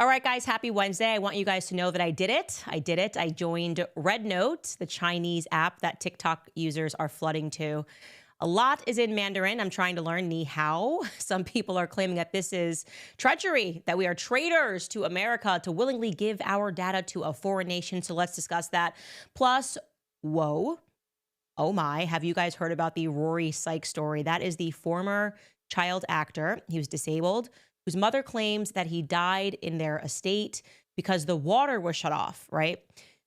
All right, guys, happy Wednesday. I want you guys to know that I did it. I joined rednote, the Chinese app that TikTok users are flooding to. A lot is in Mandarin. I'm trying to learn ni hao. Some people are claiming that this is treachery, that we are traitors to America to willingly give our data to a foreign nation. So let's discuss that. Plus, whoa, oh my, have you guys heard about the Rory Sykes story? That is the former child actor. He was disabled, whose mother claims that he died in their estate because the water was shut off, right?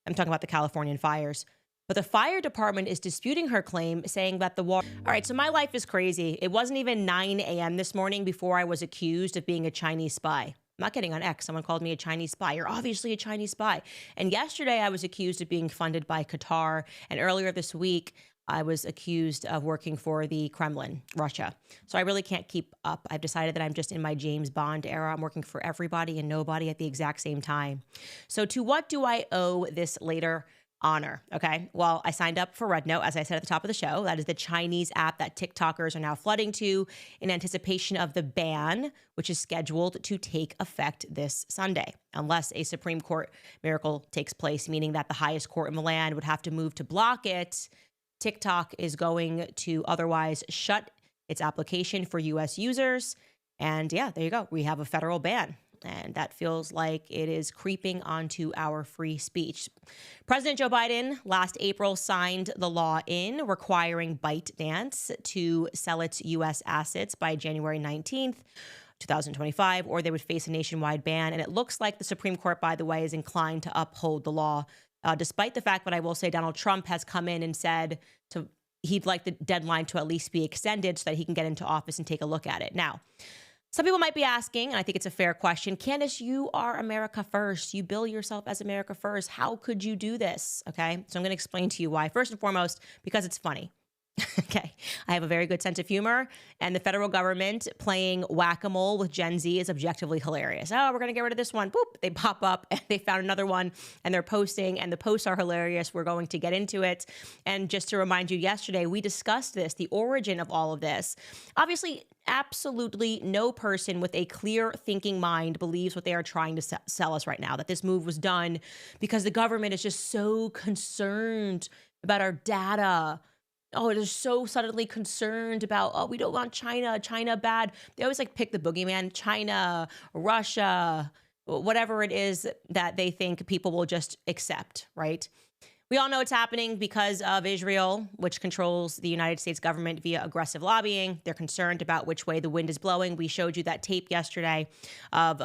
I'm talking about the Californian fires. But the fire department is disputing her claim, saying that the water... All right, so my life is crazy. It wasn't even 9 a.m. this morning before I was accused of being a Chinese spy. I'm not kidding, on X, someone called me a Chinese spy. You're obviously a Chinese spy. And yesterday I was accused of being funded by Qatar. And earlier this week, I was accused of working for the Kremlin, Russia. So I really can't keep up. I've decided that I'm just in my James Bond era. I'm working for everybody and nobody at the exact same time. So to what do I owe this later honor? Okay, well, I signed up for rednote, as I said at the top of the show. That is the Chinese app that TikTokers are now flooding to in anticipation of the ban, which is scheduled to take effect this Sunday, unless a Supreme Court miracle takes place, meaning that the highest court in the land would have to move to block it. TikTok is going to otherwise shut its application for U.S. users. And yeah, there you go. We have a federal ban. And that feels like it is creeping onto our free speech. President Joe Biden last April signed the law in requiring ByteDance to sell its U.S. assets by January 19th. 2025, or they would face a nationwide ban. And it looks like the Supreme Court, by the way, is inclined to uphold the law, despite the fact that I will say Donald Trump has come in and said he'd like the deadline to at least be extended so that he can get into office and take a look at it. Now, some people might be asking, and I think it's a fair question, Candace, you are America first. You bill yourself as America first. How could you do this? Okay, so I'm going to explain to you why. First and foremost, because it's funny. Okay, I have a very good sense of humor, and the federal government playing whack-a-mole with Gen Z is objectively hilarious. Oh, we're going to get rid of this one. Boop, they pop up, and they found another one, and they're posting, and the posts are hilarious. We're going to get into it. And just to remind you, yesterday, we discussed this, the origin of all of this. Obviously, absolutely no person with a clear thinking mind believes what they are trying to sell us right now, that this move was done because the government is just so concerned about our data. Oh, they're so suddenly concerned about, oh, we don't want China bad. They always like pick the boogeyman, China, Russia, whatever it is that they think people will just accept, right? We all know it's happening because of Israel, which controls the United States government via aggressive lobbying. They're concerned about which way the wind is blowing. We showed you that tape yesterday of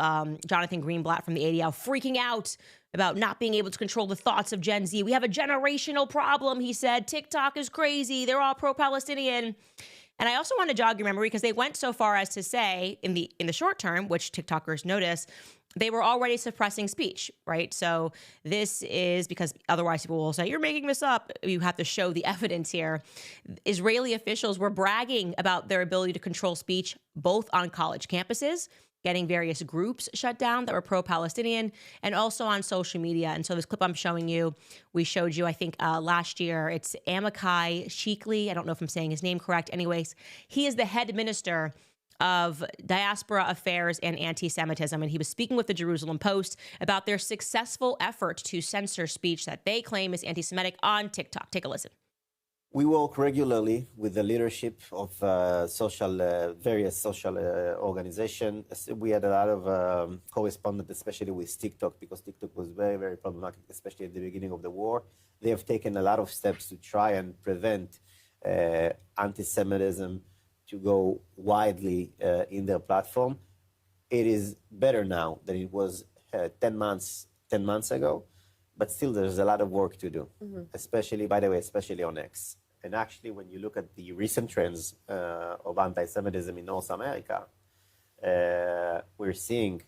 Jonathan Greenblatt from the ADL freaking out about not being able to control the thoughts of Gen Z. We have a generational problem, he said. TikTok is crazy. They're all pro-Palestinian. And I also want to jog your memory because they went so far as to say in the short term, which TikTokers notice, they were already suppressing speech, right? So this is because otherwise people will say, you're making this up. You have to show the evidence here. Israeli officials were bragging about their ability to control speech both on college campuses, getting various groups shut down that were pro-Palestinian, and also on social media. And so this clip I'm showing you, we showed you, I think, last year. It's Amichai Shikli. I don't know if I'm saying his name correct. Anyways, he is the head minister of diaspora affairs and anti-Semitism. And he was speaking with the Jerusalem Post about their successful effort to censor speech that they claim is anti-Semitic on TikTok. Take a listen. We work regularly with the leadership of various social organizations. We had a lot of correspondence, especially with TikTok, because TikTok was very, very problematic, especially at the beginning of the war. They have taken a lot of steps to try and prevent anti-Semitism to go widely in their platform. It is better now than it was 10 months ago, but still there's a lot of work to do, especially, by the way, especially on X. And actually, when you look at the recent trends of anti-Semitism in North America, we're seeing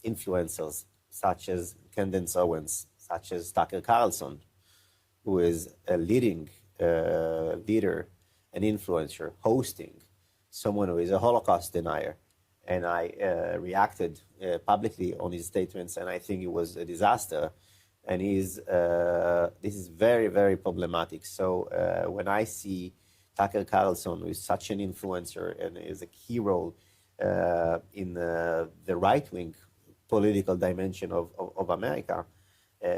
influencers such as Candace Owens, such as Tucker Carlson, who is a leading leader, an influencer, hosting someone who is a Holocaust denier. And I reacted publicly on his statements, and I think it was a disaster. And this is very, very problematic. So when I see Tucker Carlson, who is such an influencer and is a key role in the right-wing political dimension of America,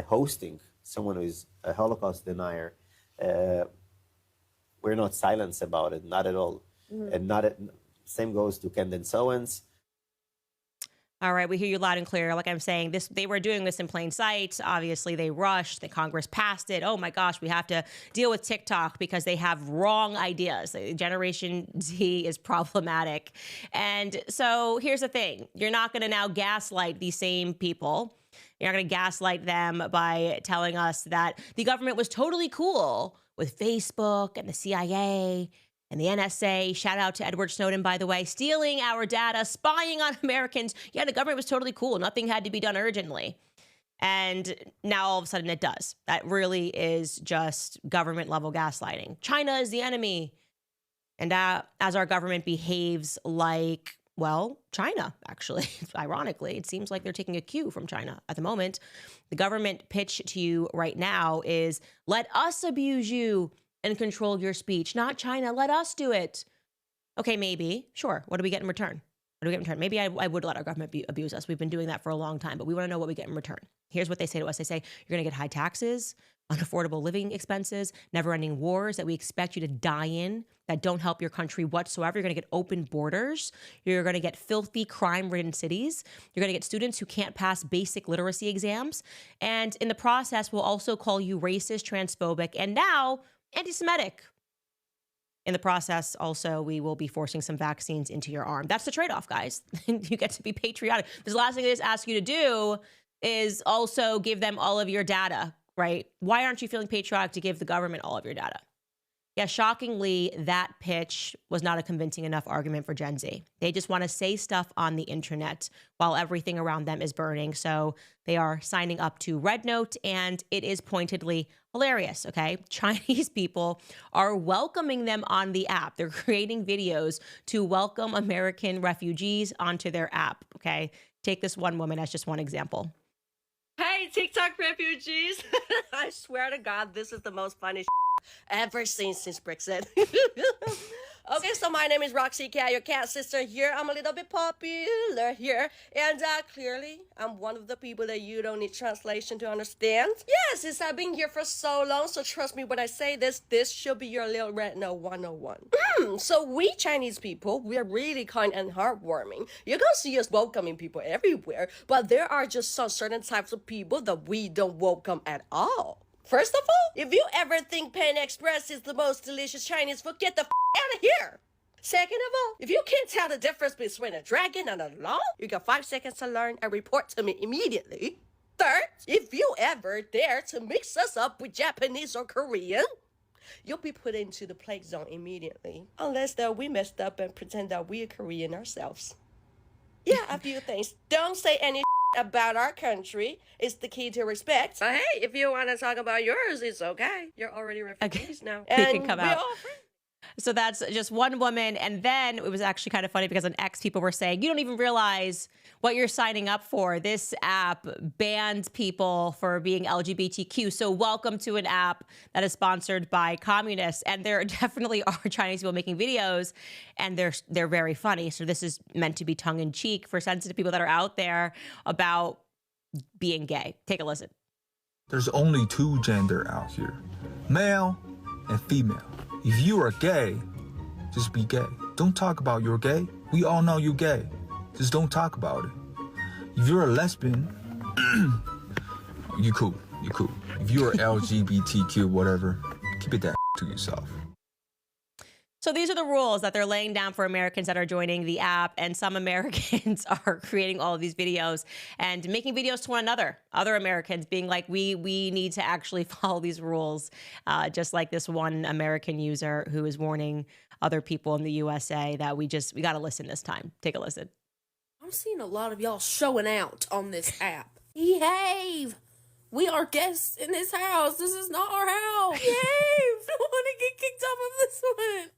hosting someone who is a Holocaust denier. We're not silenced about it, not at all. And same goes to Candace Owens. All right, we hear you loud and clear. Like I'm saying, they were doing this in plain sight. Obviously, they rushed. The Congress passed it. Oh my gosh, we have to deal with TikTok because they have wrong ideas. Generation Z is problematic. And so here's the thing. You're not going to now gaslight these same people. You're not going to gaslight them by telling us that the government was totally cool with Facebook and the CIA and the NSA, shout out to Edward Snowden, by the way, stealing our data, spying on Americans. Yeah, the government was totally cool. Nothing had to be done urgently. And now all of a sudden it does. That really is just government level gaslighting. China is the enemy. And as our government behaves like, well, China, actually, ironically, it seems like they're taking a cue from China at the moment. The government pitch to you right now is, let us abuse you and control your speech, not China. Let us do it. Okay, maybe. Sure. What do we get in return? What do we get in return? Maybe I would let our government abuse us. We've been doing that for a long time, but we want to know what we get in return. Here's what they say to us. They say, you're going to get high taxes, unaffordable living expenses, never-ending wars that we expect you to die in that don't help your country whatsoever. You're going to get open borders. You're going to get filthy, crime-ridden cities. You're going to get students who can't pass basic literacy exams. And in the process, we'll also call you racist, transphobic, and now anti-Semitic. In the process, also, we will be forcing some vaccines into your arm. That's the trade-off, guys. You get to be patriotic. The last thing they just ask you to do is also give them all of your data, right? Why aren't you feeling patriotic to give the government all of your data? Yeah, shockingly, that pitch was not a convincing enough argument for Gen Z. They just want to say stuff on the internet while everything around them is burning. So they are signing up to rednote, and it is pointedly hilarious, okay? Chinese people are welcoming them on the app. They're creating videos to welcome American refugees onto their app, okay? Take this one woman as just one example. Hey, TikTok refugees. I swear to God, this is the most funny ever seen since Brexit. Okay, so my name is Roxy Cat, your cat sister here. I'm a little bit popular here. And clearly, I'm one of the people that you don't need translation to understand. Yeah, since I've been here for so long, so trust me when I say this should be your little red note 101. So we Chinese people, we're really kind and heartwarming. You're gonna see us welcoming people everywhere, but there are just some certain types of people that we don't welcome at all. First of all, if you ever think Panda Express is the most delicious Chinese food, get the out of here. Second of all, if you can't tell the difference between a dragon and a lion, you got 5 seconds to learn and report to me immediately. Third, if you ever dare to mix us up with Japanese or Korean, you'll be put into the plague zone immediately. Unless that we messed up and pretend that we are Korean ourselves. Yeah, a few things. Don't say any about our country. It's the key to respect. But hey, if you want to talk about yours, it's okay. You're already refugees now. You can come out. So that's just one woman. And then it was actually kind of funny because on X, people were saying, you don't even realize what you're signing up for. This app bans people for being LGBTQ. So welcome to an app that is sponsored by communists. And there definitely are Chinese people making videos, and they're very funny. So this is meant to be tongue in cheek for sensitive people that are out there about being gay. Take a listen. There's only 2 gender out here, male and female. If you are gay, just be gay. Don't talk about you're gay. We all know you're gay. Just don't talk about it. If you're a lesbian, you cool. You cool. If you're LGBTQ, whatever, keep it that to yourself. So these are the rules that they're laying down for Americans that are joining the app. And some Americans are creating all of these videos and making videos to one another. Other Americans being like, we need to actually follow these rules. Just like this one American user who is warning other people in the USA that we got to listen this time. Take a listen. I'm seeing a lot of y'all showing out on this app. Behave! We are guests in this house. This is not our house. Behave! I don't want to get kicked off of this one.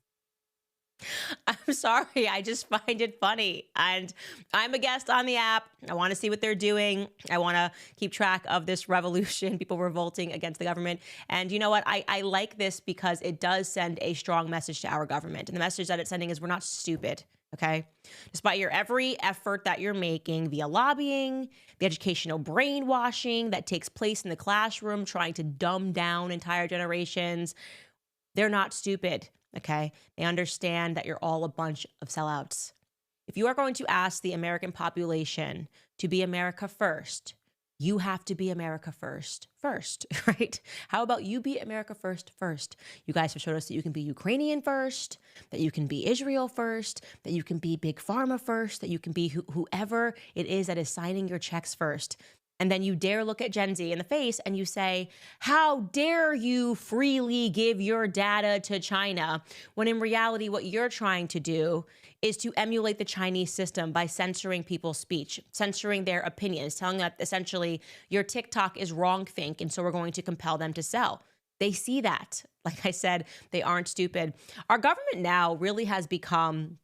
I'm sorry. I just find it funny. And I'm a guest on the app. I want to see what they're doing. I want to keep track of this revolution, people revolting against the government. And you know what? I like this because it does send a strong message to our government. And the message that it's sending is we're not stupid. okay? Despite your every effort that you're making via lobbying, the educational brainwashing that takes place in the classroom, trying to dumb down entire generations, they're not stupid, okay? They understand that you're all a bunch of sellouts. If you are going to ask the American population to be America first, you have to be America first, right? How about you be America first? You guys have showed us that you can be Ukrainian first, that you can be Israel first, that you can be Big Pharma first, that you can be whoever it is that is signing your checks first. And then you dare look at Gen Z in the face and you say, how dare you freely give your data to China? When in reality, what you're trying to do is to emulate the Chinese system by censoring people's speech, censoring their opinions, telling them that essentially your TikTok is wrongthink, and so we're going to compel them to sell. They see that. Like I said, they aren't stupid. Our government now really has become,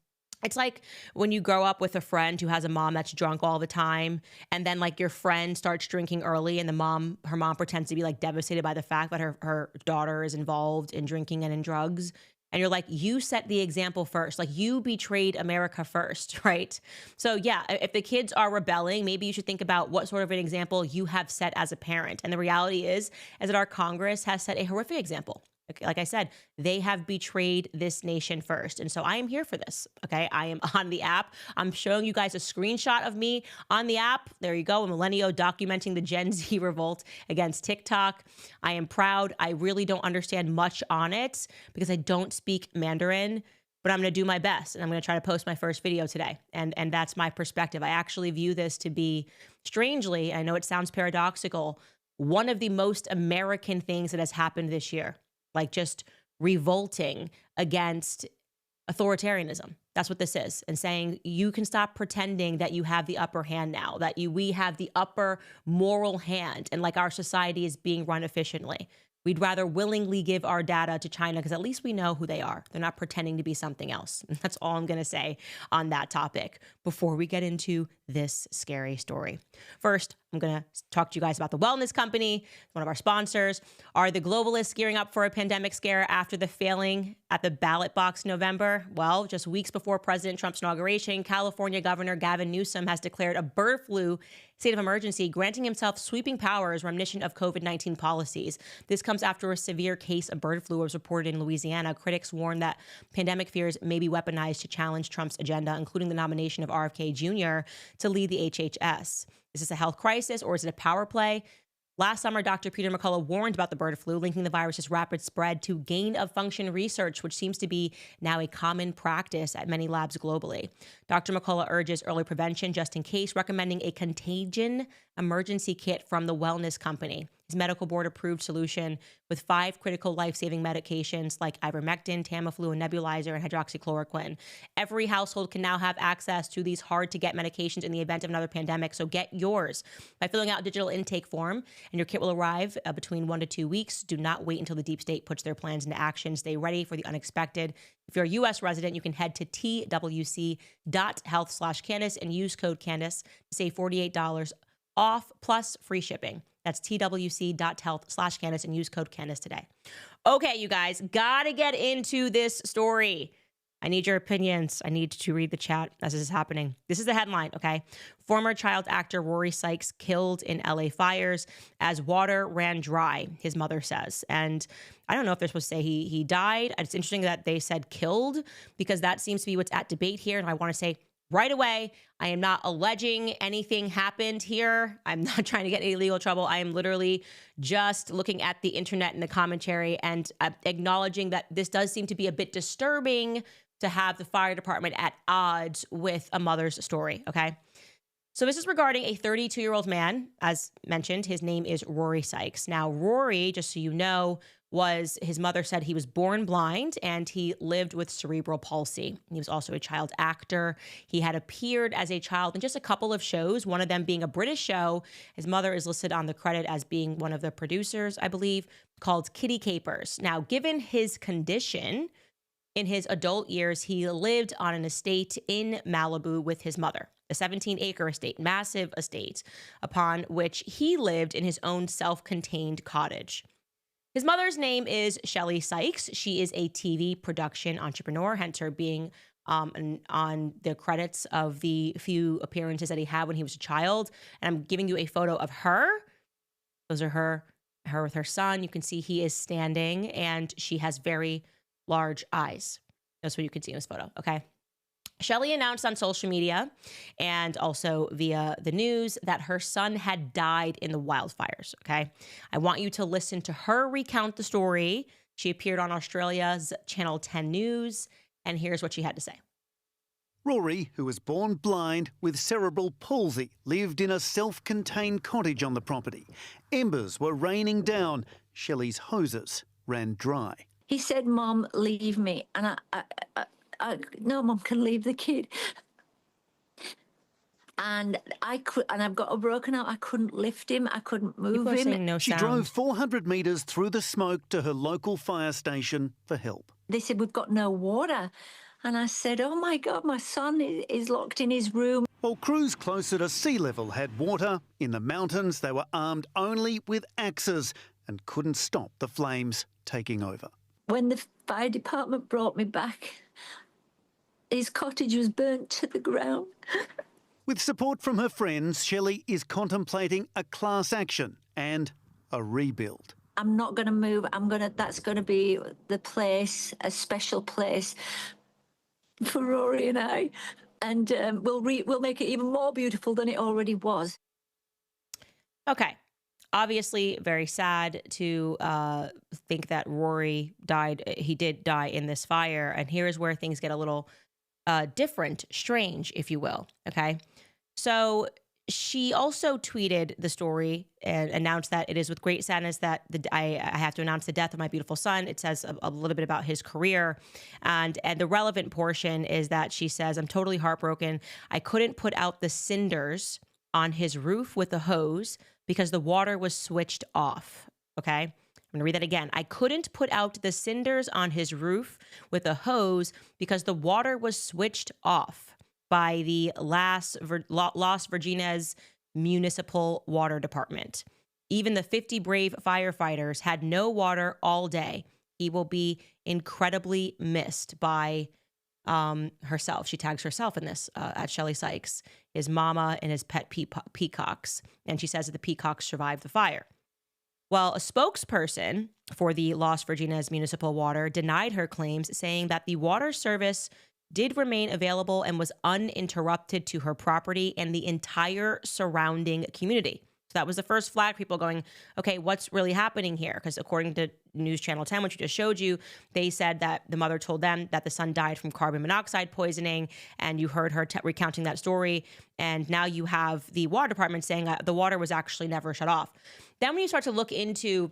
it's like when you grow up with a friend who has a mom that's drunk all the time, and then like your friend starts drinking early, and her mom pretends to be like devastated by the fact that her daughter is involved in drinking and in drugs. And you're like, you set the example first. Like, you betrayed America first, right? So yeah, if the kids are rebelling, maybe you should think about what sort of an example you have set as a parent. And the reality is that our Congress has set a horrific example. Like I said, they have betrayed this nation first. And so I am here for this, okay? I am on the app. I'm showing you guys a screenshot of me on the app. There you go, a millennial documenting the Gen Z revolt against TikTok. I am proud. I really don't understand much on it because I don't speak Mandarin, but I'm going to do my best, and I'm going to try to post my first video today. And that's my perspective. I actually view this to be, strangely, I know it sounds paradoxical, one of the most American things that has happened this year. Like just revolting against authoritarianism. That's what this is. And saying you can stop pretending that you have the upper hand now, that we have the upper moral hand, and like our society is being run efficiently. We'd rather willingly give our data to China because at least we know who they are. They're not pretending to be something else. That's all I'm going to say on that topic before we get into this scary story. First, I'm going to talk to you guys about the wellness company, one of our sponsors. Are the globalists gearing up for a pandemic scare after the failing at the ballot box in November? Well, just weeks before President Trump's inauguration, California Governor Gavin Newsom has declared a bird flu state of emergency, granting himself sweeping powers reminiscent of COVID-19 policies. This comes after a severe case of bird flu was reported in Louisiana. Critics warn that pandemic fears may be weaponized to challenge Trump's agenda, including the nomination of RFK Jr. to lead the HHS. Is this a health crisis or is it a power play? Last summer, Dr. Peter McCullough warned about the bird flu, linking the virus's rapid spread to gain-of-function research, which seems to be now a common practice at many labs globally. Dr. McCullough urges early prevention just in case, recommending a contagion emergency kit from the wellness company. His medical board-approved solution with 5 critical life-saving medications like ivermectin, Tamiflu, a nebulizer, and hydroxychloroquine. Every household can now have access to these hard-to-get medications in the event of another pandemic, so get yours by filling out a digital intake form, and your kit will arrive between 1 to 2 weeks. Do not wait until the deep state puts their plans into action. Stay ready for the unexpected. If you're a U.S. resident, you can head to twc.health/Candace and use code Candace to save $48 off plus free shipping. That's twc.health/Candace and use code Candace today. Okay, you guys, gotta get into this story. I need your opinions. I need to read the chat as this is happening. This is the headline, okay? Former child actor Rory Sykes killed in LA fires as water ran dry, his mother says. And I don't know if they're supposed to say he died. It's interesting that they said killed because that seems to be what's at debate here. And I want to say right away, I am not alleging anything happened here. I'm not trying to get any legal trouble. I am literally just looking at the internet and the commentary and acknowledging that this does seem to be a bit disturbing to have the fire department at odds with a mother's story, okay? So this is regarding a 32-year-old man. As mentioned, his name is Rory Sykes. Now, Rory, just so you know, his mother said he was born blind and he lived with cerebral palsy. He was also a child actor. He had appeared as a child in just a couple of shows, one of them being a British show. His mother is listed on the credit as being one of the producers, I believe, called Kitty Capers. Now, given his condition, in his adult years, he lived on an estate in Malibu with his mother, a 17-acre estate, massive estate, upon which he lived in his own self-contained cottage. His mother's name is Shelley Sykes. She is a TV production entrepreneur, hence her being and on the credits of the few appearances that he had when he was a child. And I'm giving you a photo of her. Those are her with her son. You can see he is standing and she has very large eyes. That's what you can see in this photo, okay? Shelley announced on social media and also via the news that her son had died in the wildfires, okay? I want you to listen to her recount the story. She appeared on Australia's Channel 10 News, and here's what she had to say. Rory, who was born blind with cerebral palsy, lived in a self-contained cottage on the property. Embers were raining down. Shelley's hoses ran dry. He said, "Mom, leave me." And no, Mom can leave the kid. And I've got a broken arm. I couldn't lift him. I couldn't move People are him. saying no She sound. drove 400 metres through the smoke to her local fire station for help. They said, "We've got no water." And I said, "Oh my God, my son is locked in his room." While crews closer to sea level had water, in the mountains they were armed only with axes and couldn't stop the flames taking over. When the fire department brought me back, his cottage was burnt to the ground. With support from her friends, Shelley is contemplating a class action and a rebuild. I'm not going to move. That's going to be the place, a special place for Rory and I. And we'll make it even more beautiful than it already was. Okay. Obviously, very sad to think that Rory died. He did die in this fire. And here's where things get a little different, strange, if you will. Okay. So she also tweeted the story and announced that it is with great sadness that I have to announce the death of my beautiful son. It says a little bit about his career. And the relevant portion is that she says, "I'm totally heartbroken. I couldn't put out the cinders on his roof with a hose because the water was switched off." Okay. I'm going to read that again. "I couldn't put out the cinders on his roof with a hose because the water was switched off by the Las Virgenes Municipal Water Department. Even the 50 brave firefighters had no water all day. He will be incredibly missed by herself." She tags herself in this at Shelley Sykes, his mama and his pet peacocks. And she says that the peacocks survived the fire. Well, a spokesperson for the Las Virgenes Municipal Water denied her claims, saying that the water service did remain available and was uninterrupted to her property and the entire surrounding community. So that was the first flag, people going, okay, what's really happening here? Because according to News Channel 10, which we just showed you, they said that the mother told them that the son died from carbon monoxide poisoning, and you heard her recounting that story. And now you have the water department saying the water was actually never shut off. Then when you start to look into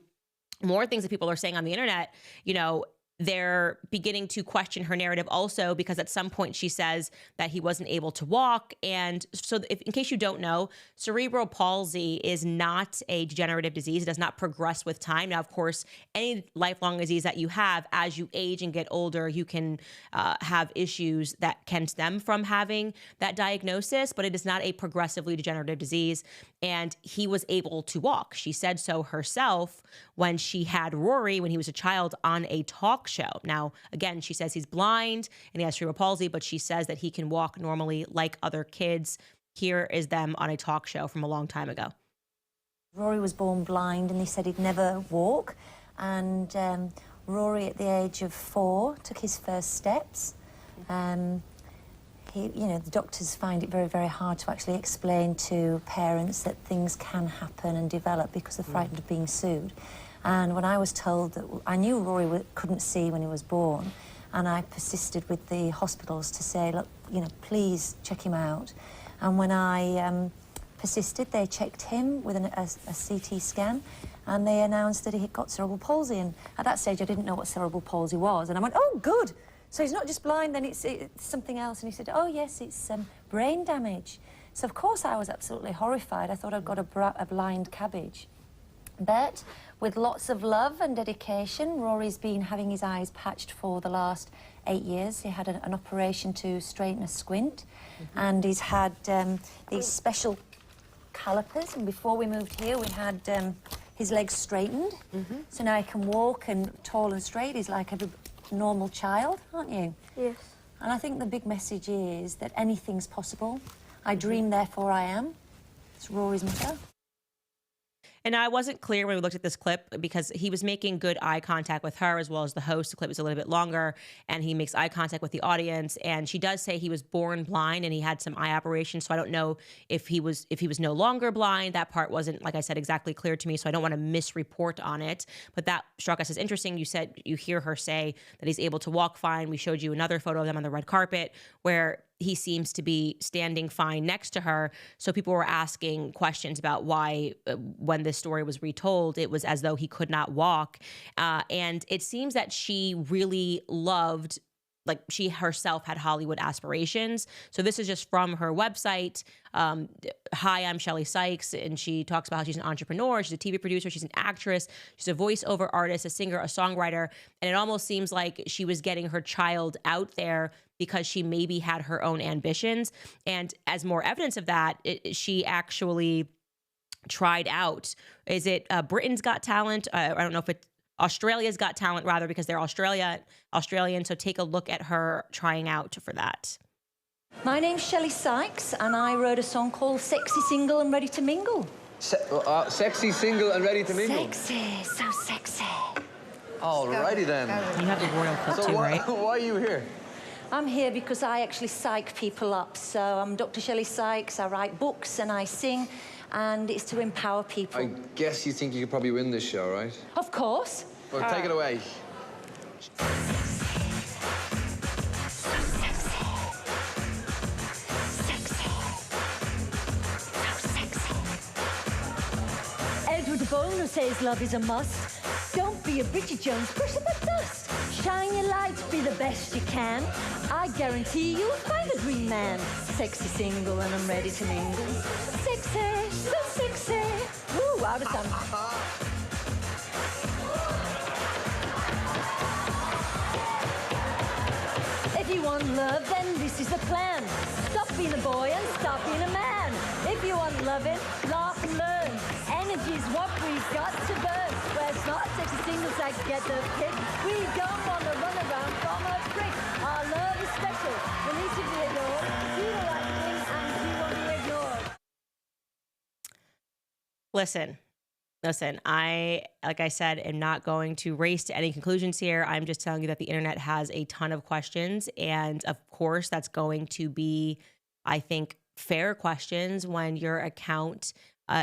more things that people are saying on the internet, you know, they're beginning to question her narrative also, because at some point she says that he wasn't able to walk. And so in case you don't know, cerebral palsy is not a degenerative disease. It does not progress with time. Now, of course, any lifelong disease that you have, as you age and get older, you can have issues that can stem from having that diagnosis, but it is not a progressively degenerative disease. And he was able to walk. She said so herself when she had Rory, when he was a child, on a talk show. Now, again, she says he's blind and he has cerebral palsy, but she says that he can walk normally like other kids. Here is them on a talk show from a long time ago. Rory was born blind and they said he'd never walk. And Rory, at the age of 4, took his first steps. The doctors find it very, very hard to actually explain to parents that things can happen and develop because they're frightened of being sued. And when I was told that, I knew Rory couldn't see when he was born, and I persisted with the hospitals to say, look, please check him out. And when I persisted, they checked him with a CT scan, and they announced that he had got cerebral palsy. And at that stage, I didn't know what cerebral palsy was. And I went, oh, good. So he's not just blind, then it's something else. And he said, oh, yes, it's brain damage. So, of course, I was absolutely horrified. I thought I'd got a blind cabbage. But with lots of love and dedication, Rory's been having his eyes patched for the last 8 years. He had an operation to straighten a squint, and he's had these special calipers. And before we moved here, we had his legs straightened. So now he can walk and tall and straight. He's like a normal child, aren't you? Yes. And I think the big message is that anything's possible. I dream, therefore I am. It's Rory's motto. And I wasn't clear when we looked at this clip because he was making good eye contact with her as well as the host. The clip was a little bit longer and he makes eye contact with the audience. And she does say he was born blind and he had some eye operations. So I don't know if he was no longer blind. That part wasn't, like I said, exactly clear to me. So I don't want to misreport on it. But that struck us as interesting. You said you hear her say that he's able to walk fine. We showed you another photo of them on the red carpet where he seems to be standing fine next to her. So people were asking questions about why, when this story was retold, it was as though he could not walk. And it seems that she really loved, like she herself had Hollywood aspirations. So this is just from her website. Hi, I'm Shelly Sykes. And she talks about how she's an entrepreneur. She's a TV producer. She's an actress. She's a voiceover artist, a singer, a songwriter. And it almost seems like she was getting her child out there because she maybe had her own ambitions. And as more evidence of that, she actually tried out. Is it Britain's Got Talent? I don't know if it's Australia's Got Talent, rather, because they're Australian. So take a look at her trying out for that. My name's Shelly Sykes, and I wrote a song called Sexy, Single and Ready to Mingle. Sexy, single and ready to mingle. Sexy, so sexy. Alrighty then. You have the royal clip So too, right? why are you here? I'm here because I actually psych people up. So I'm Dr. Shelly Sykes. I write books and I sing, and it's to empower people. I guess you think you could probably win this show, right? Of course. Well, take it away. Edward Bono says love is a must. Don't be a Bridget Jones, brush up the dust. Shine your light, be the best you can. I guarantee you'll find a dream man. Sexy, single, and I'm ready to mingle. Sexy, so sexy. Woo, out of time. If you want love, then this is the plan. Stop being a boy and stop being a man. If you want loving, laugh and learn. Energy is what we've got to burn. Where smart, sexy singles like get the pick. We don't want to run around from a prick. Our love is special. We need to be adored. Do the right thing and we won't be ignored. Listen, I, like I said, am not going to race to any conclusions here. I'm just telling you that the internet has a ton of questions. And of course, that's going to be, I think, fair questions when your account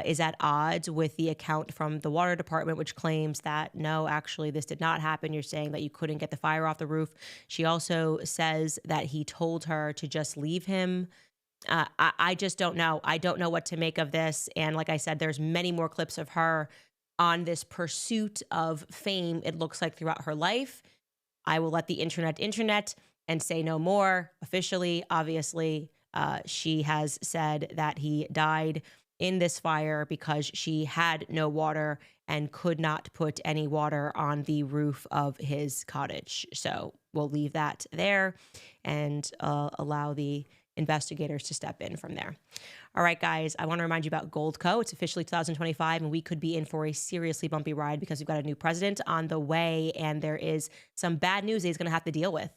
is at odds with the account from the water department, which claims that, no, actually, this did not happen. You're saying that you couldn't get the fire off the roof. She also says that he told her to just leave him. I just don't know. I don't know what to make of this. And like I said, there's many more clips of her on this pursuit of fame, it looks like, throughout her life. I will let the internet and say no more. Officially, obviously, she has said that he died in this fire because she had no water and could not put any water on the roof of his cottage. So we'll leave that there and allow the investigators to step in from there. All right, guys, I want to remind you about GoldCo. It's officially 2025, and we could be in for a seriously bumpy ride because we've got a new president on the way, and there is some bad news that he's going to have to deal with.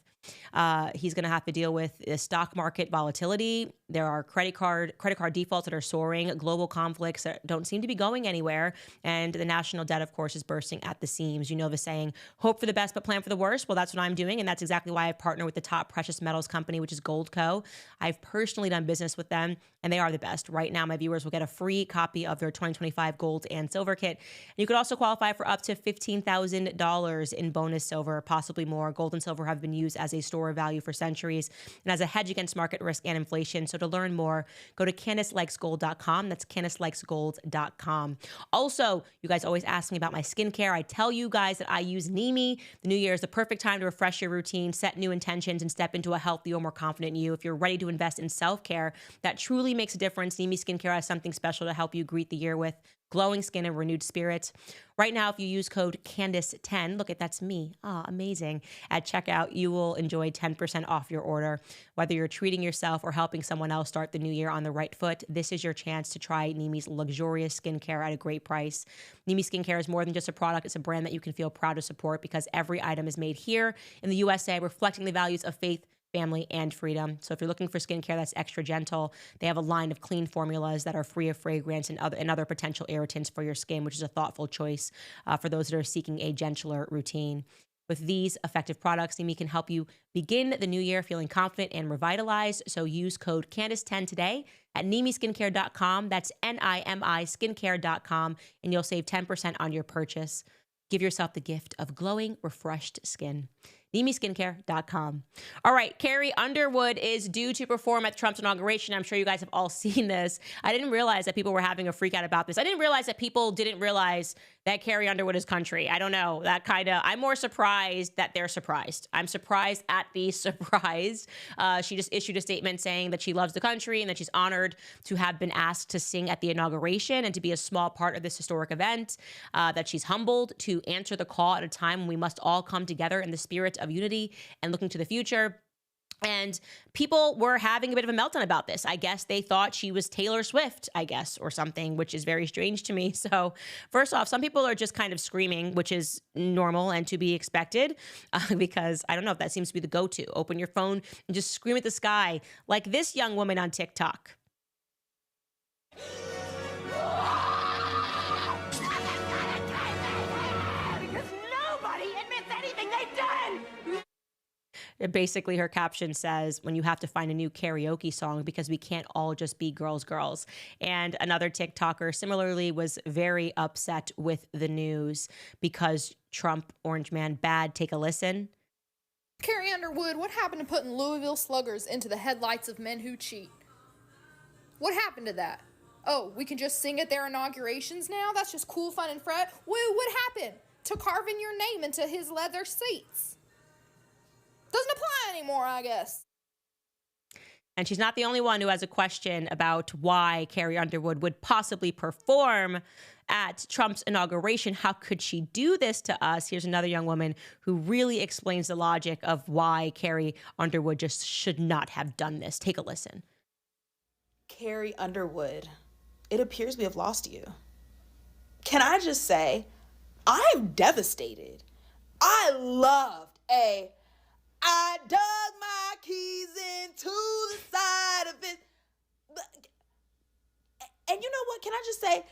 He's going to have to deal with the stock market volatility. There are credit card defaults that are soaring, global conflicts that don't seem to be going anywhere, and the national debt, of course, is bursting at the seams. You know the saying, hope for the best but plan for the worst. Well, that's what I'm doing, and that's exactly why I've partnered with the top precious metals company, which is GoldCo. I've personally done business with them, and they are the best. Right now, my viewers will get a free copy of their 2025 gold and silver kit. And you could also qualify for up to $15,000 in bonus silver, possibly more. Gold and silver have been used as a store of value for centuries and as a hedge against market risk and inflation. So to learn more, go to CandaceLikesGold.com. That's CandaceLikesGold.com. Also, you guys always ask me about my skincare. I tell you guys that I use Nimi. The new year is the perfect time to refresh your routine, set new intentions, and step into a healthier, more confident you. If you're ready to invest in self-care that truly makes a difference, Nimi Skincare has something special to help you greet the year with. Glowing skin and renewed spirits. Right now, if you use code Candace10, look at that's me, amazing, at checkout, you will enjoy 10% off your order. Whether you're treating yourself or helping someone else start the new year on the right foot, this is your chance to try Nimi's luxurious skincare at a great price. Nimi Skincare is more than just a product. It's a brand that you can feel proud to support because every item is made here in the USA, reflecting the values of faith, family, and freedom. So if you're looking for skincare that's extra gentle, they have a line of clean formulas that are free of fragrance and other potential irritants for your skin, which is a thoughtful choice for those that are seeking a gentler routine. With these effective products, Nimi can help you begin the new year feeling confident and revitalized. So use code Candace10 today at NimiSkincare.com. That's NIMI skincare.com, and you'll save 10% on your purchase. Give yourself the gift of glowing, refreshed skin. NimiSkincare.com. All right, Carrie Underwood is due to perform at Trump's inauguration. I'm sure you guys have all seen this. I didn't realize that people were having a freak out about this. I didn't realize that people didn't realize that Carrie Underwood is country. I don't know. I'm more surprised that they're surprised. I'm surprised at the surprise. She just issued a statement saying that she loves the country and that she's honored to have been asked to sing at the inauguration and to be a small part of this historic event, that she's humbled to answer the call at a time when we must all come together in the spirit of unity and looking to the future. And people were having a bit of a meltdown about this. I guess they thought she was Taylor Swift, or something, which is very strange to me. So first off, some people are just kind of screaming, which is normal and to be expected, because I don't know if that seems to be the go-to. Open your phone and just scream at the sky, like this young woman on TikTok. Basically, her caption says, when you have to find a new karaoke song because we can't all just be girls, girls. And another TikToker similarly was very upset with the news because Trump, Orange Man, bad. Take a listen. Carrie Underwood, what happened to putting Louisville sluggers into the headlights of men who cheat? What happened to that? Oh, we can just sing at their inaugurations now? That's just cool, fun, and fret? Woo, what happened to carving your name into his leather seats? Doesn't apply anymore, I guess. And she's not the only one who has a question about why Carrie Underwood would possibly perform at Trump's inauguration. How could she do this to us? Here's another young woman who really explains the logic of why Carrie Underwood just should not have done this. Take a listen. Carrie Underwood, it appears we have lost you. Can I just say, I'm devastated. I dug my keys into the side of it. And you know what? Can I just say,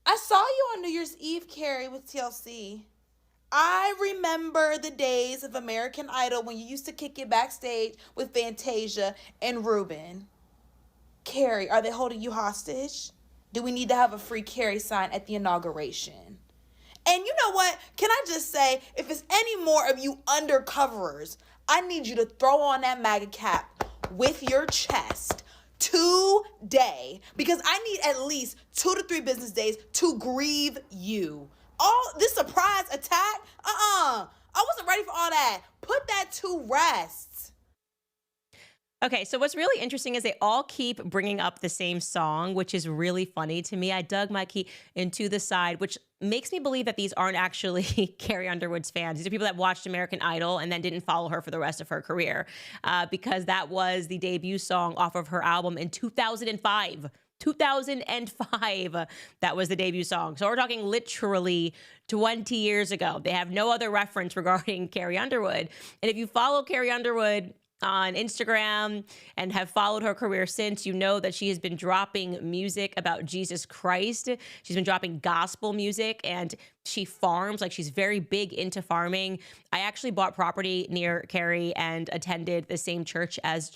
I saw you on New Year's Eve, Carrie, with TLC. I remember the days of American Idol when you used to kick it backstage with Fantasia and Ruben. Carrie, are they holding you hostage? Do we need to have a free Carrie sign at the inauguration? And you know what? Can I just say, if it's any more of you undercoverers, I need you to throw on that MAGA cap with your chest today, because I need at least 2 to 3 business days to grieve you. All this surprise attack? I wasn't ready for all that. Put that to rest. Okay, so what's really interesting is they all keep bringing up the same song, which is really funny to me. I dug my key into the side, which makes me believe that these aren't actually Carrie Underwood's fans. These are people that watched American Idol and then didn't follow her for the rest of her career, because that was the debut song off of her album in 2005. 2005, that was the debut song. So we're talking literally 20 years ago. They have no other reference regarding Carrie Underwood. And if you follow Carrie Underwood on Instagram and have followed her career since, you know that she has been dropping music about Jesus Christ. She's been dropping gospel music, and she farms. Like, she's very big into farming. I actually bought property near Carrie and attended the same church as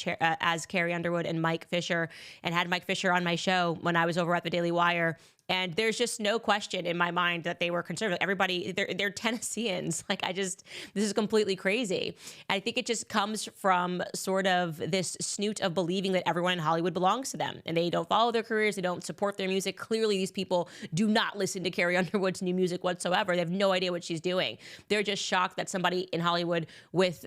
Carrie Underwood and Mike Fisher, and had Mike Fisher on my show when I was over at the Daily Wire. And there's just no question in my mind that they were conservative. Everybody, they're Tennesseans. This is completely crazy. And I think it just comes from sort of this snoot of believing that everyone in Hollywood belongs to them, and they don't follow their careers. They don't support their music. Clearly, these people do not listen to Carrie Underwood's new music whatsoever. They have no idea what she's doing. They're just shocked that somebody in Hollywood with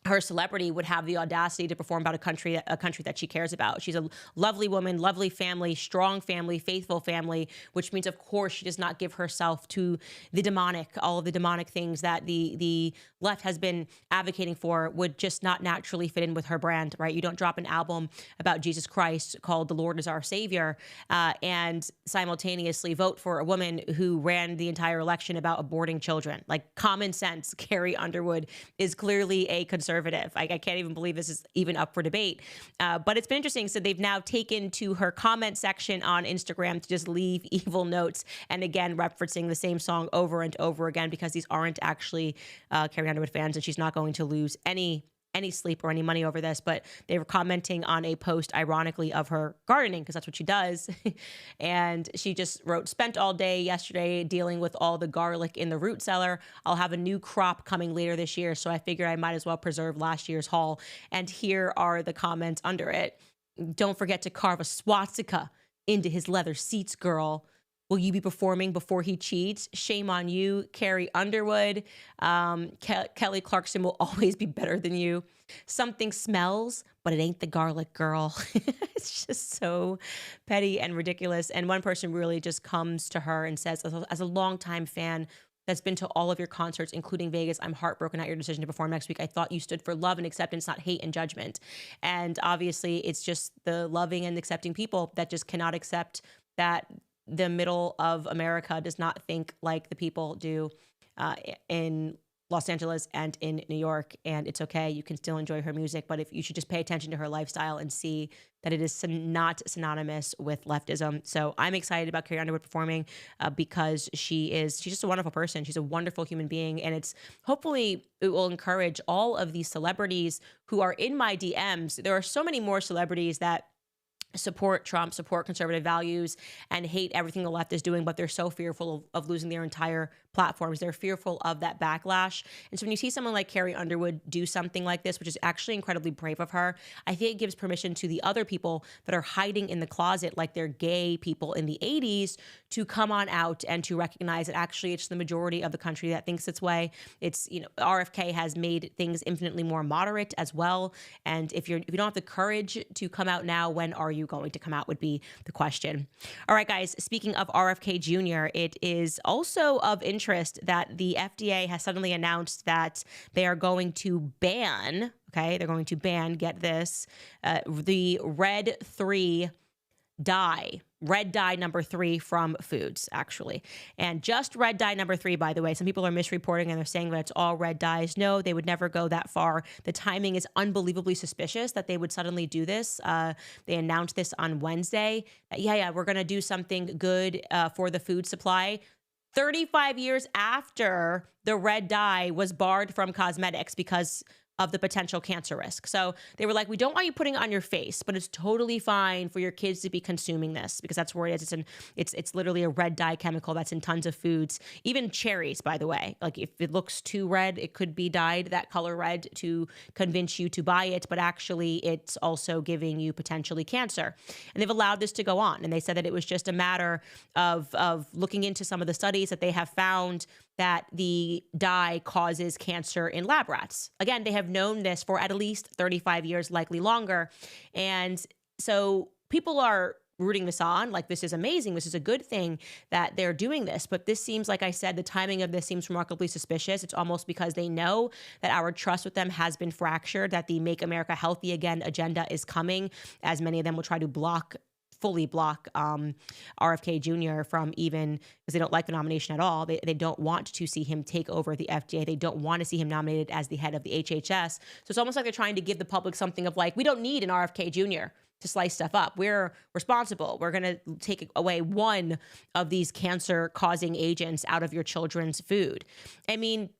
her celebrity would have the audacity to perform about a country that she cares about. She's a lovely woman, lovely family, strong family, faithful family, which means, of course, she does not give herself to the demonic. All of the demonic things that the left has been advocating for would just not naturally fit in with her brand, right? You don't drop an album about Jesus Christ called The Lord is Our Savior and simultaneously vote for a woman who ran the entire election about aborting children. Like, common sense. Carrie Underwood is clearly a conservative conservative. I can't even believe this is even up for debate. But it's been interesting. So they've now taken to her comment section on Instagram to just leave evil notes, and again referencing the same song over and over again, because these aren't actually Carrie Underwood fans, and she's not going to lose any sleep or any money over this. But they were commenting on a post, ironically, of her gardening, because that's what she does. And she just wrote, "Spent all day yesterday dealing with all the garlic in the root cellar. I'll have a new crop coming later this year, so I figured I might as well preserve last year's haul." And here are the comments under it. "Don't forget to carve a swastika into his leather seats, girl. Will you be performing before he cheats? Shame on you, Carrie Underwood. Kelly Clarkson will always be better than you. Something smells, but it ain't the garlic, girl." It's just so petty and ridiculous. And one person really just comes to her and says, as a longtime fan that's been to all of your concerts, including Vegas, "I'm heartbroken at your decision to perform next week. I thought you stood for love and acceptance, not hate and judgment." And obviously, it's just the loving and accepting people that just cannot accept that the middle of America does not think like the people do in Los Angeles and in New York. And it's okay. You can still enjoy her music, but if you should just pay attention to her lifestyle and see that it is not synonymous with leftism. So I'm excited about Carrie Underwood performing because she's just a wonderful person. She's a wonderful human being. And hopefully it will encourage all of these celebrities who are in my DMs. There are so many more celebrities that support Trump, support conservative values, and hate everything the left is doing, but they're so fearful of losing their entire platforms. They're fearful of that backlash. And so when you see someone like Carrie Underwood do something like this, which is actually incredibly brave of her, I think it gives permission to the other people that are hiding in the closet, like they're gay people in the 80s, to come on out and to recognize that actually it's the majority of the country that thinks its way. It's, RFK has made things infinitely more moderate as well. And if you don't have the courage to come out now, when are you going to come out would be the question. All right, guys, speaking of RFK Jr., it is also of interest that the FDA has suddenly announced that they are going to ban, get this, the red dye number 3 from foods, actually. And just red dye number 3, by the way. Some people are misreporting and they're saying that it's all red dyes. No, they would never go that far. The timing is unbelievably suspicious that they would suddenly do this. They announced this on Wednesday. We're going to do something good for the food supply. 35 years after the red dye was barred from cosmetics because of the potential cancer risk. So they were like, "We don't want you putting it on your face, but it's totally fine for your kids to be consuming this," because that's where it is. It's literally a red dye chemical that's in tons of foods, even cherries, by the way. Like if it looks too red, it could be dyed that color red to convince you to buy it, but actually it's also giving you potentially cancer. And they've allowed this to go on. And they said that it was just a matter of looking into some of the studies that they have found that the dye causes cancer in lab rats. Again, they have known this for at least 35 years, likely longer. And so people are rooting this on, like this is amazing, this is a good thing that they're doing this. But this seems, like I said, the timing of this seems remarkably suspicious. It's almost because they know that our trust with them has been fractured, that the Make America Healthy Again agenda is coming, as many of them will try to fully block RFK Jr. from even, because they don't like the nomination at all. They don't want to see him take over the FDA. They don't want to see him nominated as the head of the HHS. So it's almost like they're trying to give the public something of like, we don't need an RFK Jr. to slice stuff up. We're responsible. We're going to take away one of these cancer-causing agents out of your children's food. I mean,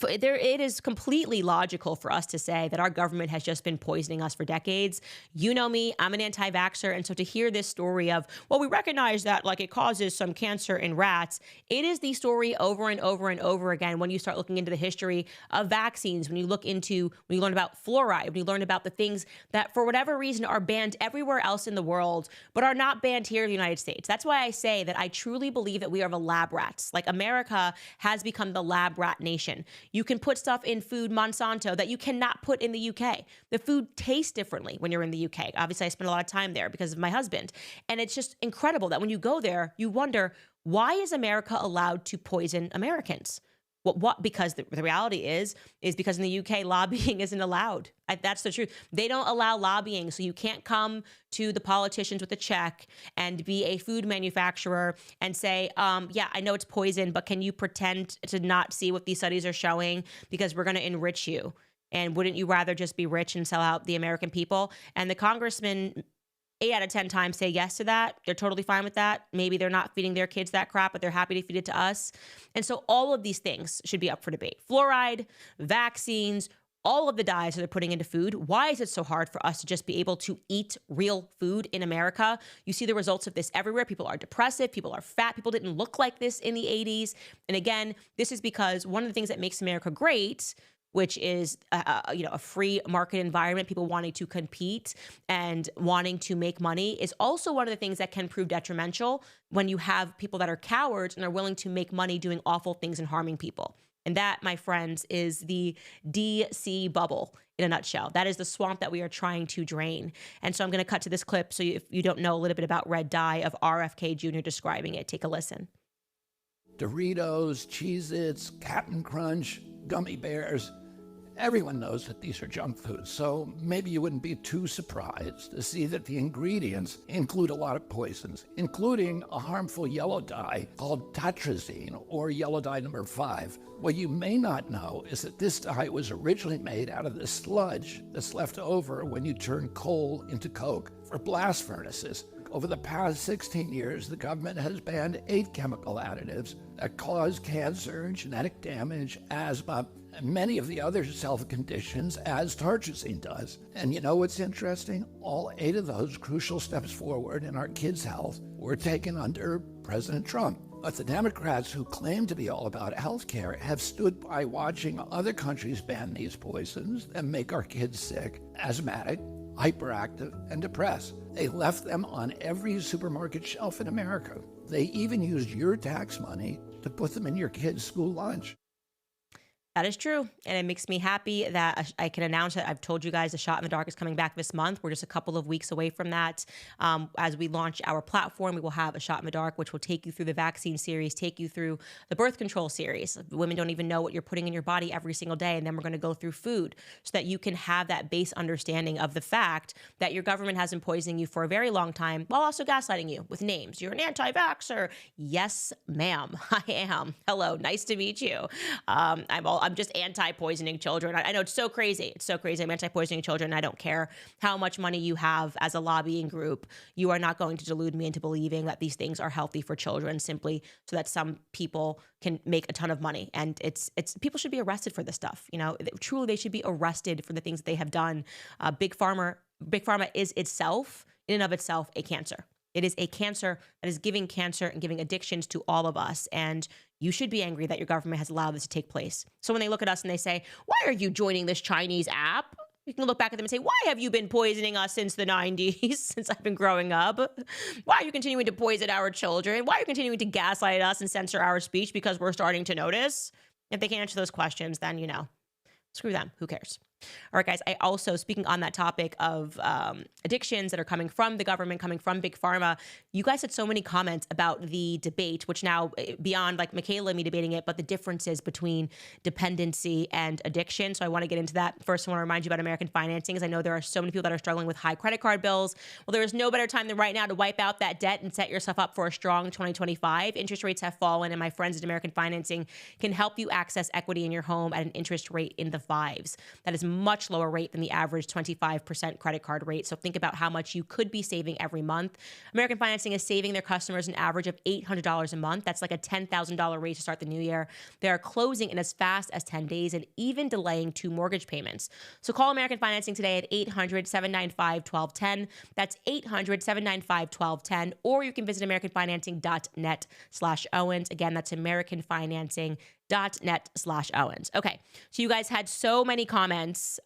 it is completely logical for us to say that our government has just been poisoning us for decades. You know me, I'm an anti-vaxxer. And so to hear this story of, well, we recognize that like it causes some cancer in rats, it is the story over and over and over again when you start looking into the history of vaccines, when you learn about fluoride, when you learn about the things that for whatever reason are banned everywhere else in the world, but are not banned here in the United States. That's why I say that I truly believe that we are the lab rats. Like America has become the lab rat nation. You can put stuff in food, Monsanto, that you cannot put in the UK. The food tastes differently when you're in the UK. Obviously, I spend a lot of time there because of my husband. And it's just incredible that when you go there, you wonder, why is America allowed to poison Americans? What? Because the reality is because in the UK, lobbying isn't allowed. That's the truth. They don't allow lobbying. So you can't come to the politicians with a check and be a food manufacturer and say, yeah, I know it's poison, but can you pretend to not see what these studies are showing because we're going to enrich you? And wouldn't you rather just be rich and sell out the American people? And the congressman 8 out of 10 times say yes to that. They're totally fine with that. Maybe they're not feeding their kids that crap, but they're happy to feed it to us. And so all of these things should be up for debate. Fluoride, vaccines, all of the dyes that they're putting into food. Why is it so hard for us to just be able to eat real food in America? You see the results of this everywhere. People are depressive. People are fat. People didn't look like this in the 80s. And again, this is because one of the things that makes America great, which is a free market environment, people wanting to compete and wanting to make money, is also one of the things that can prove detrimental when you have people that are cowards and are willing to make money doing awful things and harming people. And that, my friends, is the DC bubble in a nutshell. That is the swamp that we are trying to drain. And so I'm going to cut to this clip so if you don't know a little bit about red dye of RFK Jr. describing it. Take a listen. Doritos, Cheez-Its, Captain Crunch, gummy bears. Everyone knows that these are junk foods, so maybe you wouldn't be too surprised to see that the ingredients include a lot of poisons, including a harmful yellow dye called tetrazine, or yellow dye number 5. What you may not know is that this dye was originally made out of the sludge that's left over when you turn coal into coke for blast furnaces. Over the past 16 years, the government has banned 8 chemical additives that cause cancer, genetic damage, asthma, and many of the other self-conditions as tartrazine does. And you know what's interesting? All 8 of those crucial steps forward in our kids' health were taken under President Trump. But the Democrats who claim to be all about health care have stood by watching other countries ban these poisons and make our kids sick, asthmatic, hyperactive, and depressed. They left them on every supermarket shelf in America. They even used your tax money to put them in your kids' school lunch. That is true. And it makes me happy that I can announce that I've told you guys A Shot in the Dark is coming back this month. We're just a couple of weeks away from that. As we launch our platform, we will have A Shot in the Dark, which will take you through the vaccine series, take you through the birth control series. Women don't even know what you're putting in your body every single day. And then we're going to go through food so that you can have that base understanding of the fact that your government has been poisoning you for a very long time while also gaslighting you with names. You're an anti-vaxxer. Yes, ma'am, I am. Hello, nice to meet you. I'm just anti-poisoning children. I know it's so crazy. It's so crazy. I'm anti-poisoning children. I don't care how much money you have as a lobbying group. You are not going to delude me into believing that these things are healthy for children simply so that some people can make a ton of money. And it's people should be arrested for this stuff. You know, truly they should be arrested for the things that they have done. Big Pharma is itself, in and of itself, a cancer. It is a cancer that is giving cancer and giving addictions to all of us. And you should be angry that your government has allowed this to take place. So when they look at us and they say, why are you joining this Chinese app? You can look back at them and say, why have you been poisoning us since the 90s, since I've been growing up? Why are you continuing to poison our children? Why are you continuing to gaslight us and censor our speech because we're starting to notice? If they can't answer those questions, then, you know, screw them. Who cares? All right, guys, I also, speaking on that topic of addictions that are coming from the government, coming from Big Pharma, you guys had so many comments about the debate, which now, beyond like Michaela and me debating it, but the differences between dependency and addiction. So I want to get into that. First, I want to remind you about American financing, as I know there are so many people that are struggling with high credit card bills. Well, there is no better time than right now to wipe out that debt and set yourself up for a strong 2025. Interest rates have fallen, and my friends at American Financing can help you access equity in your home at an interest rate in the 5s. That is much lower rate than the average 25% credit card rate. So think about how much you could be saving every month. American Financing is saving their customers an average of $800 a month. That's like a $10,000 rate to start the new year. They are closing in as fast as 10 days and even delaying 2 mortgage payments. So call American Financing today at 800-795-1210. That's 800-795-1210. Or you can visit americanfinancing.net/Owens. Again, that's americanfinancing.net/Owens. Okay, so you guys had so many comments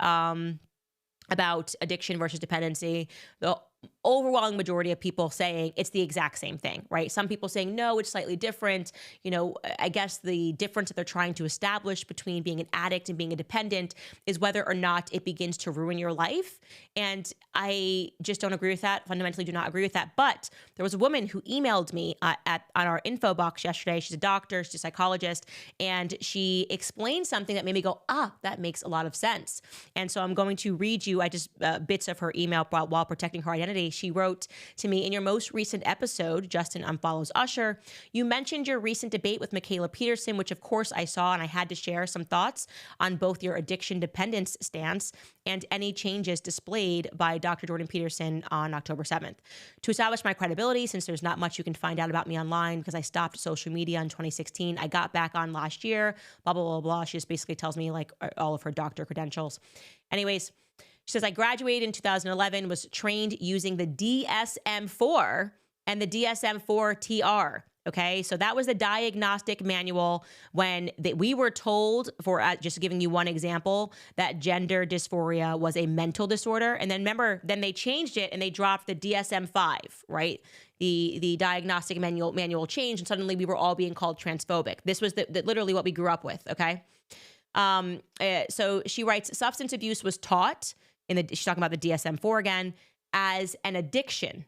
about addiction versus dependency. The overwhelming majority of people saying it's the exact same thing, right? Some people saying, no, it's slightly different. You know, I guess the difference that they're trying to establish between being an addict and being a dependent is whether or not it begins to ruin your life. And I just don't agree with that. Fundamentally do not agree with that. But there was a woman who emailed me on our info box yesterday. She's a doctor, she's a psychologist, and she explained something that made me go, that makes a lot of sense. And so I'm going to read you bits of her email while protecting her identity. she wrote to me, in your most recent episode, Justin Unfollows Usher, you mentioned your recent debate with Michaela Peterson, which of course I saw, and I had to share some thoughts on both your addiction dependence stance and any changes displayed by Dr. Jordan Peterson on October 7th. To establish my credibility, since there's not much you can find out about me online because I stopped social media in 2016, I got back on last year, blah, blah, blah, blah. She just basically tells me like all of her doctor credentials. Anyways, she says, I graduated in 2011, was trained using the DSM-4 and the DSM-4 TR. Okay, so that was the diagnostic manual when we were told, for just giving you one example, that gender dysphoria was a mental disorder. And then remember, then they changed it and they dropped the DSM-5, right? The diagnostic manual changed, and suddenly we were all being called transphobic. This was literally what we grew up with, okay? So she writes, substance abuse was taught, she's talking about the DSM-4 again, as an addiction.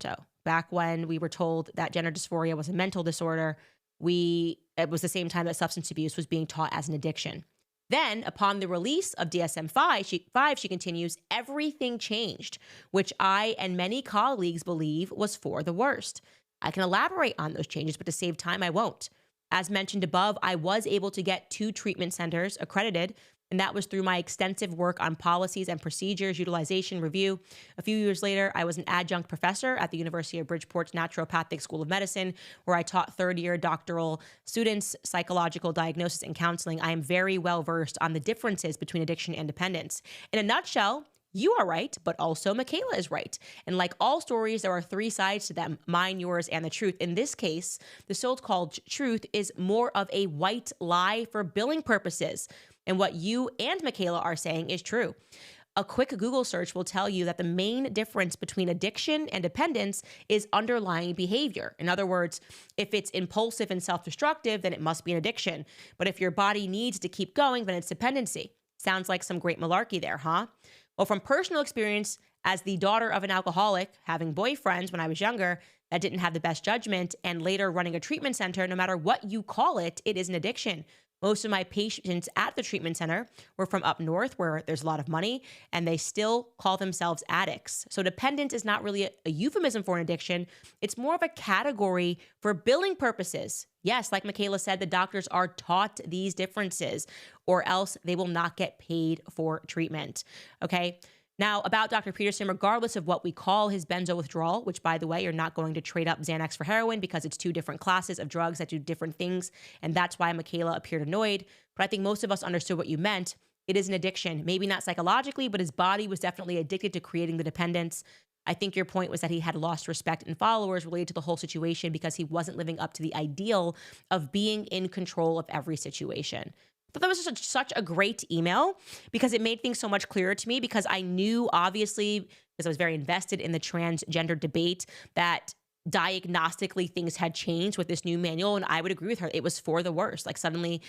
So back when we were told that gender dysphoria was a mental disorder, it was the same time that substance abuse was being taught as an addiction. Then, upon the release of DSM-5, she continues, everything changed, which I and many colleagues believe was for the worst. I can elaborate on those changes, but to save time, I won't. As mentioned above, I was able to get 2 treatment centers accredited, and that was through my extensive work on policies and procedures, utilization, review. A few years later, I was an adjunct professor at the University of Bridgeport's Naturopathic School of Medicine, where I taught third-year doctoral students psychological diagnosis and counseling. I am very well versed on the differences between addiction and dependence. In a nutshell, you are right, but also Michaela is right. And like all stories, there are 3 sides to them, mine, yours, and the truth. In this case, the so-called truth is more of a white lie for billing purposes. And what you and Michaela are saying is true. A quick Google search will tell you that the main difference between addiction and dependence is underlying behavior. In other words, if it's impulsive and self-destructive, then it must be an addiction. But if your body needs to keep going, then it's dependency. Sounds like some great malarkey there, huh? Well, from personal experience, as the daughter of an alcoholic, having boyfriends when I was younger that didn't have the best judgment, and later running a treatment center, no matter what you call it, it is an addiction. Most of my patients at the treatment center were from up north where there's a lot of money, and they still call themselves addicts. So dependent is not really a euphemism for an addiction. It's more of a category for billing purposes. Yes, like Michaela said, the doctors are taught these differences, or else they will not get paid for treatment. Okay. Now, about Dr. Peterson, regardless of what we call his benzo withdrawal, which, by the way, you're not going to trade up Xanax for heroin because it's 2 different classes of drugs that do different things, and that's why Michaela appeared annoyed. But I think most of us understood what you meant. It is an addiction, maybe not psychologically, but his body was definitely addicted to creating the dependence. I think your point was that he had lost respect and followers related to the whole situation because he wasn't living up to the ideal of being in control of every situation. But that was such a great email because it made things so much clearer to me, because I knew, obviously, because I was very invested in the transgender debate, that diagnostically things had changed with this new manual, and I would agree with her. It was for the worst. Like suddenly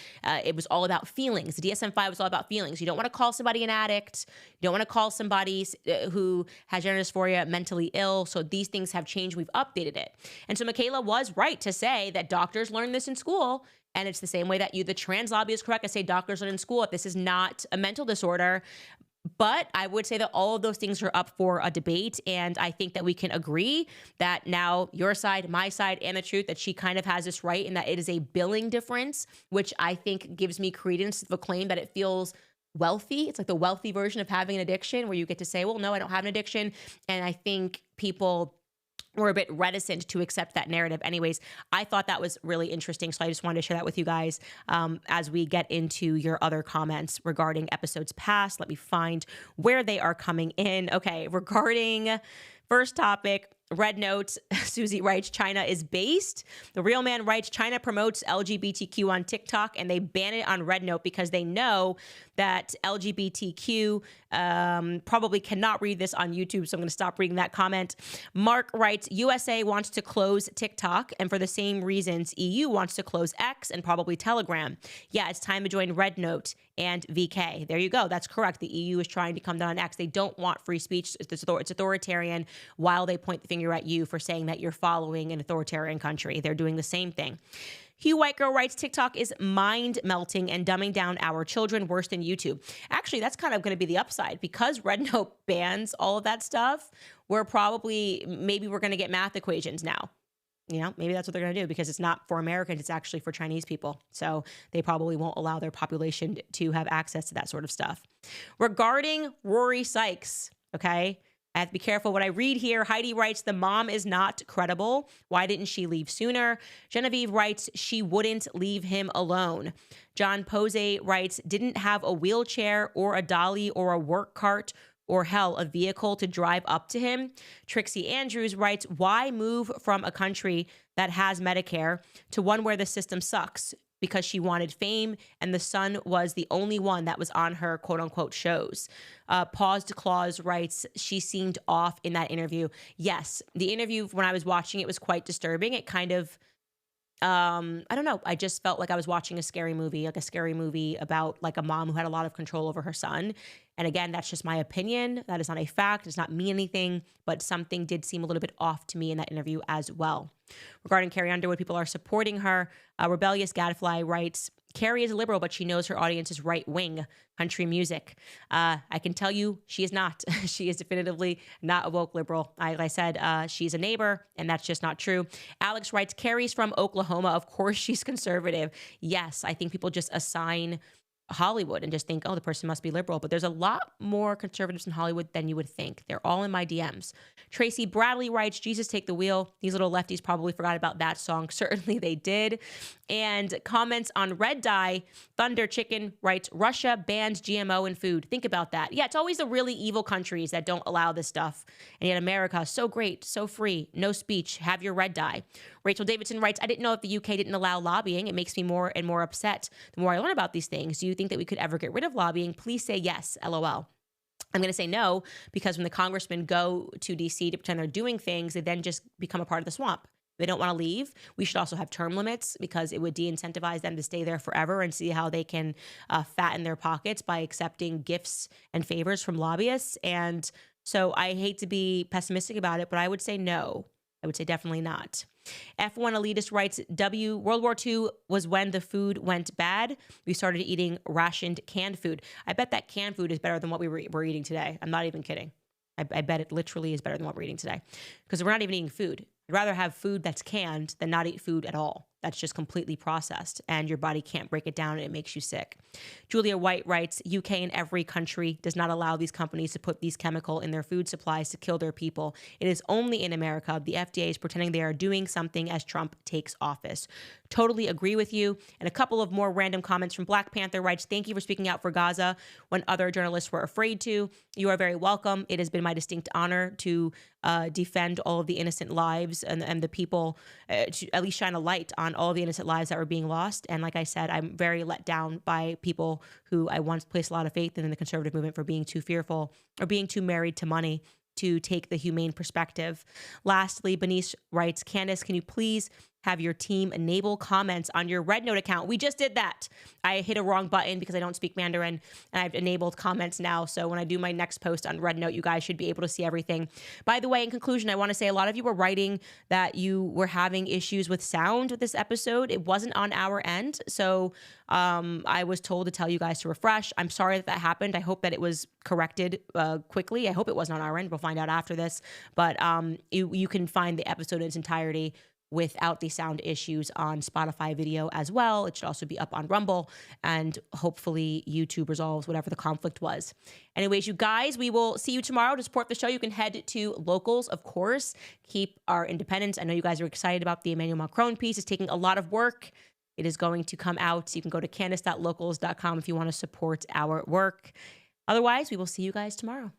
it was all about feelings. The DSM-5 was all about feelings. You don't want to call somebody an addict. You don't want to call somebody who has gender dysphoria mentally ill. So these things have changed. We've updated it. And so Michaela was right to say that doctors learn this in school. And it's the same way that the trans lobby is correct. I say doctors learn in school that this is not a mental disorder. But I would say that all of those things are up for a debate. And I think that we can agree that now your side, my side, and the truth, that she kind of has this right, and that it is a billing difference, which I think gives me credence to the claim that it feels wealthy. It's like the wealthy version of having an addiction, where you get to say, well, no, I don't have an addiction. And I think people were a bit reticent to accept that narrative. Anyways, I thought that was really interesting. So I just wanted to share that with you guys as we get into your other comments regarding episodes past. Let me find where they are coming in. Okay, regarding first topic, Red Note, Susie writes, China is based. The Real Man writes, China promotes LGBTQ on TikTok and they ban it on Red Note because they know that LGBTQ probably cannot read this on YouTube, so I'm going to stop reading that comment. Mark writes, USA wants to close TikTok, and for the same reasons, EU wants to close X and probably Telegram. Yeah, it's time to join Red Note and VK. There you go. That's correct. The EU is trying to come down on X. They don't want free speech. It's authoritarian, while they point the finger at you for saying that you're following an authoritarian country. They're doing the same thing. Hugh White Girl writes, TikTok is mind melting and dumbing down our children worse than YouTube. Actually, that's kind of going to be the upside because rednote bans all of that stuff. Maybe we're going to get math equations now. You know, maybe that's what they're going to do because it's not for Americans. It's actually for Chinese people. So they probably won't allow their population to have access to that sort of stuff. Regarding Rory Sykes, okay, I have to be careful what I read here. Heidi writes, the mom is not credible. Why didn't she leave sooner? Genevieve writes, she wouldn't leave him alone. John Pose writes, didn't have a wheelchair or a dolly or a work cart or hell, a vehicle to drive up to him. Trixie Andrews writes, why move from a country that has Medicare to one where the system sucks? Because she wanted fame and the son was the only one that was on her quote unquote shows. Paused Claus writes, she seemed off in that interview. Yes, the interview, when I was watching it, was quite disturbing. It kind of, I don't know. I just felt like I was watching a scary movie, about like a mom who had a lot of control over her son. And again, that's just my opinion. That is not a fact. It does not mean anything, but something did seem a little bit off to me in that interview as well. Regarding Carrie Underwood, people are supporting her. Rebellious Gadfly writes, Carrie is a liberal, but she knows her audience is right-wing country music. I can tell you she is not. She is definitively not a woke liberal. Like I said, she's a neighbor, and that's just not true. Alex writes, Carrie's from Oklahoma. Of course she's conservative. Yes, I think people just assign Hollywood and just think, oh, the person must be liberal. But there's a lot more conservatives in Hollywood than you would think. They're all in my DMs. Tracy Bradley writes, Jesus, take the wheel. These little lefties probably forgot about that song. Certainly they did. And comments on Red Dye, Thunder Chicken writes, Russia bans GMO in food. Think about that. Yeah, it's always the really evil countries that don't allow this stuff. And yet America, so great, so free, no speech, have your Red Dye. Rachel Davidson writes, I didn't know if the UK didn't allow lobbying. It makes me more and more upset the more I learn about these things. Do you think that we could ever get rid of lobbying? Please say yes, LOL. I'm going to say no, because when the congressmen go to DC to pretend they're doing things, they then just become a part of the swamp. They don't want to leave. We should also have term limits because it would de-incentivize them to stay there forever and see how they can fatten their pockets by accepting gifts and favors from lobbyists. And so I hate to be pessimistic about it, but I would say no. I would say definitely not. F1 Elitist writes, World War II was when the food went bad. We started eating rationed canned food. I bet that canned food is better than what we're eating today. I'm not even kidding. I bet it literally is better than what we're eating today because we're not even eating food. I'd rather have food that's canned than not eat food at all. That's just completely processed and your body can't break it down and it makes you sick. Julia White writes, UK and every country does not allow these companies to put these chemical in their food supplies to kill their people. It is only in America. The FDA is pretending they are doing something as Trump takes office. Totally agree with you. And a couple of more random comments from Black Panther writes, thank you for speaking out for Gaza when other journalists were afraid to. You are very welcome. It has been my distinct honor to defend all of the innocent lives and the people, to at least shine a light on all of the innocent lives that were being lost. And like I said, I'm very let down by people who I once placed a lot of faith in the conservative movement for being too fearful or being too married to money to take the humane perspective. Lastly, Benice writes, Candace, can you please have your team enable comments on your rednote account? We just did that. I hit a wrong button because I don't speak Mandarin and I've enabled comments now. So when I do my next post on rednote, you guys should be able to see everything. By the way, in conclusion, I want to say a lot of you were writing that you were having issues with sound with this episode. It wasn't on our end. So I was told to tell you guys to refresh. I'm sorry that happened. I hope that it was corrected quickly. I hope it wasn't on our end. We'll find out after this. But you can find the episode in its entirety without the sound issues on Spotify video as well. It should also be up on Rumble, and hopefully YouTube resolves whatever the conflict was. Anyways, you guys, we will see you tomorrow. To support the show, you can head to Locals, of course. Keep our independence. I know you guys are excited about the Emmanuel Macron piece. It's taking a lot of work. It is going to come out. You can go to candace.locals.com if you want to support our work. Otherwise, we will see you guys tomorrow.